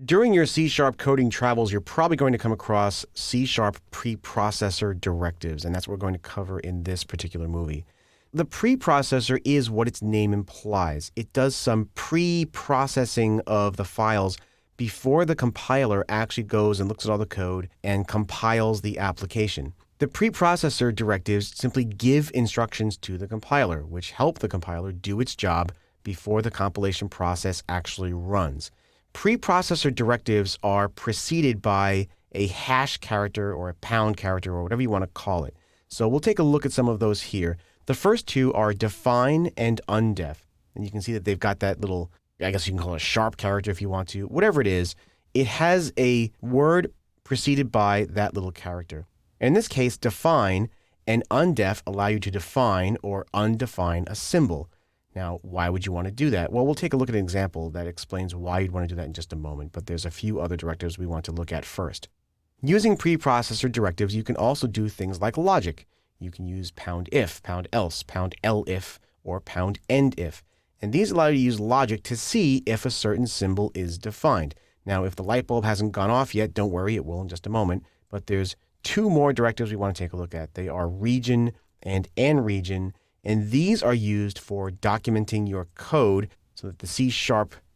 During your C-sharp coding travels, you're probably going to come across C-sharp preprocessor directives, and that's what we're going to cover in this particular movie. The preprocessor is what its name implies. It does some pre-processing of the files before the compiler actually goes and looks at all the code and compiles the application. The preprocessor directives simply give instructions to the compiler, which help the compiler do its job before the compilation process actually runs. Preprocessor directives are preceded by a hash character or a pound character or whatever you want to call it. So we'll take a look at some of those here. The first two are define and undef. And you can see that they've got that little, I guess you can call it a sharp character if you want to. Whatever it is, it has a word preceded by that little character. In this case, define and undef allow you to define or undefine a symbol. Now, why would you want to do that? Well, we'll take a look at an example that explains why you'd want to do that in just a moment, but there's a few other directives we want to look at first. Using preprocessor directives, you can also do things like logic. You can use pound if, pound else, pound elif, or pound endif. And these allow you to use logic to see if a certain symbol is defined. Now, if the light bulb hasn't gone off yet, don't worry, it will in just a moment. But there's two more directives we want to take a look at. They are region and nRegin. And these are used for documenting your code so that the C#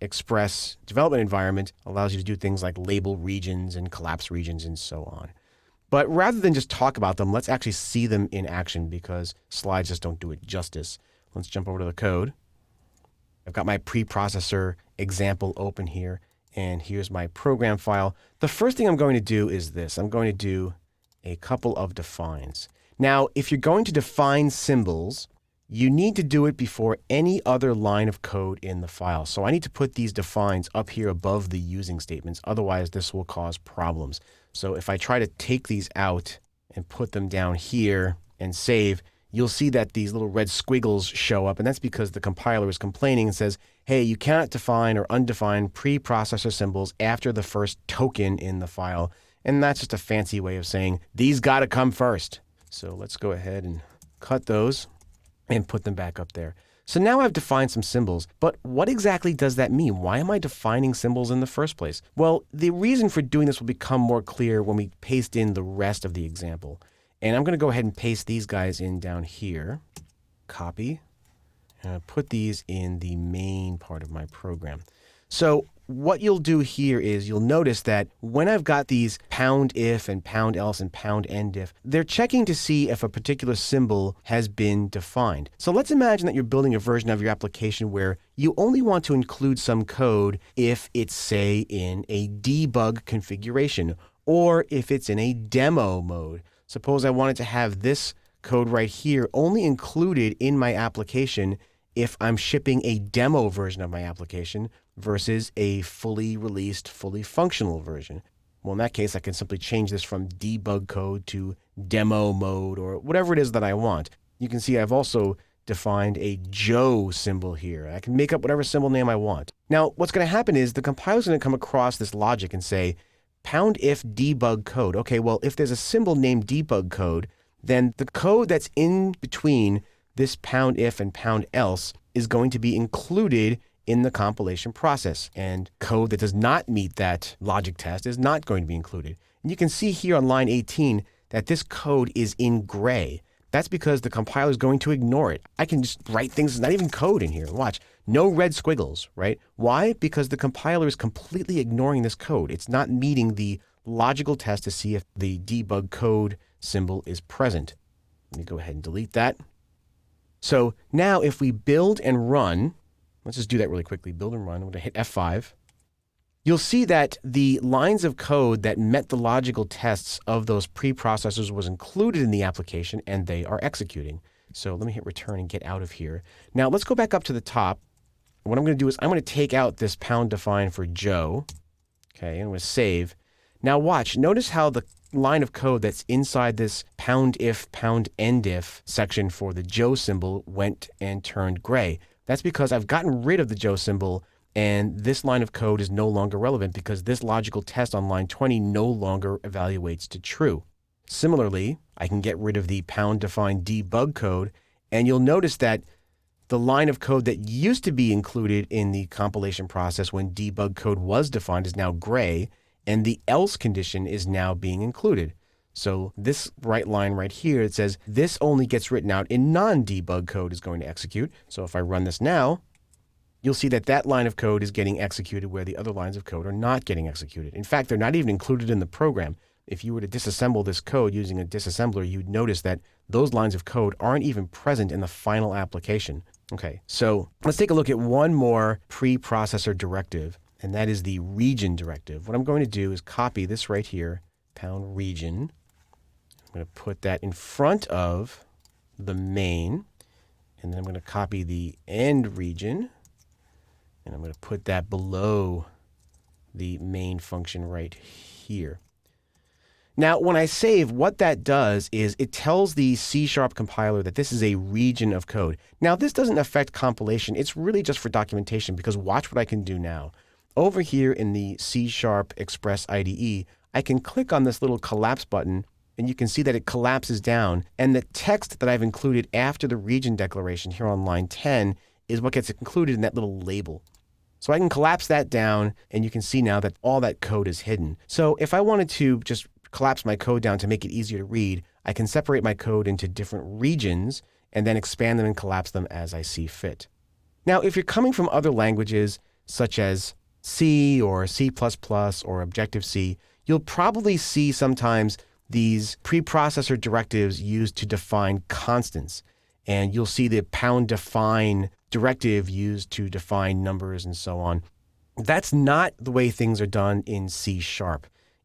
Express development environment allows you to do things like label regions and collapse regions and so on. But rather than just talk about them, let's actually see them in action because slides just don't do it justice. Let's jump over to the code. I've got my preprocessor example open here, and here's my program file. The first thing I'm going to do is this. I'm going to do a couple of defines. Now, if you're going to define symbols, you need to do it before any other line of code in the file. So I need to put these defines up here above the using statements. Otherwise, this will cause problems. So if I try to take these out and put them down here and save, you'll see that these little red squiggles show up. And that's because the compiler is complaining and says, hey, you cannot define or undefine preprocessor symbols after the first token in the file. And that's just a fancy way of saying these got to come first. So let's go ahead and cut those and put them back up there. So now I've defined some symbols, but what exactly does that mean? Why am I defining symbols in the first place? Well, the reason for doing this will become more clear when we paste in the rest of the example. And I'm going to go ahead and paste these guys in down here. Copy. And put these in the main part of my program. So what you'll do here is you'll notice that when I've got these pound if and pound else and pound endif, they're checking to see if a particular symbol has been defined. So let's imagine that you're building a version of your application where you only want to include some code if it's, say, in a debug configuration or if it's in a demo mode. Suppose I wanted to have this code right here only included in my application if I'm shipping a demo version of my application versus a fully released, fully functional version. Well, in that case, I can simply change this from debug code to demo mode or whatever it is that I want. You can see I've also defined a Joe symbol here. I can make up whatever symbol name I want. Now, what's going to happen is the compiler's going to come across this logic and say, pound if debug code. Okay, well, if there's a symbol named debug code, then the code that's in between this pound if and pound else is going to be included in the compilation process. And code that does not meet that logic test is not going to be included. And you can see here on line 18 that this code is in gray. That's because the compiler is going to ignore it. I can just write things, there's not even code in here. Watch, no red squiggles, right? Why? Because the compiler is completely ignoring this code. It's not meeting the logical test to see if the debug code symbol is present. Let me go ahead and delete that. So now if we build and run, let's just do that really quickly. Build and run. I'm going to hit F5. You'll see that the lines of code that met the logical tests of those preprocessors was included in the application, and they are executing. So let me hit return and get out of here. Now let's go back up to the top. What I'm going to do is I'm going to take out this pound define for Joe. Okay, and I'm going to save. Now watch. Notice how the line of code that's inside this pound if, pound endif section for the Joe symbol went and turned gray. That's because I've gotten rid of the Joe symbol, and this line of code is no longer relevant because this logical test on line 20 no longer evaluates to true. Similarly, I can get rid of the pound define debug code, and you'll notice that The line of code that used to be included in the compilation process when debug code was defined is now gray, and the else condition is now being included. So this right line right here, it says this only gets written out in non-debug code is going to execute. So if I run this now, you'll see that that line of code is getting executed where the other lines of code are not getting executed. In fact, they're not even included in the program. If you were to disassemble this code using a disassembler, you'd notice that those lines of code aren't even present in the final application. Okay, so let's take a look at one more preprocessor directive, and that is the region directive. What I'm going to do is copy this right here, #region. I'm going to put that in front of the main, and then I'm going to copy the end region, and I'm going to put that below the main function right here. Now, when I save, what that does is it tells the C# compiler that this is a region of code. Now, this doesn't affect compilation. It's really just for documentation, because watch what I can do now. Over here in the C# Express IDE, I can click on this little collapse button, and you can see that it collapses down. And the text that I've included after the region declaration here on line 10 is what gets included in that little label. So I can collapse that down, and you can see now that all that code is hidden. So if I wanted to just collapse my code down to make it easier to read, I can separate my code into different regions and then expand them and collapse them as I see fit. Now, if you're coming from other languages such as C or C++ or Objective-C, you'll probably see sometimes these preprocessor directives used to define constants. And you'll see the #define directive used to define numbers and so on. That's not the way things are done in C#.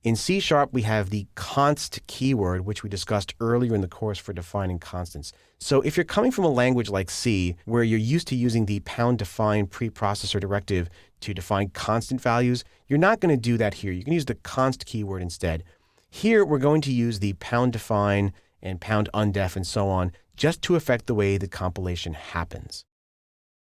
In C#, we have the const keyword, which we discussed earlier in the course for defining constants. So if you're coming from a language like C, where you're used to using the #define preprocessor directive to define constant values, you're not going to do that here. You can use the const keyword instead. Here, we're going to use the #define and #undef and so on, just to affect the way the compilation happens.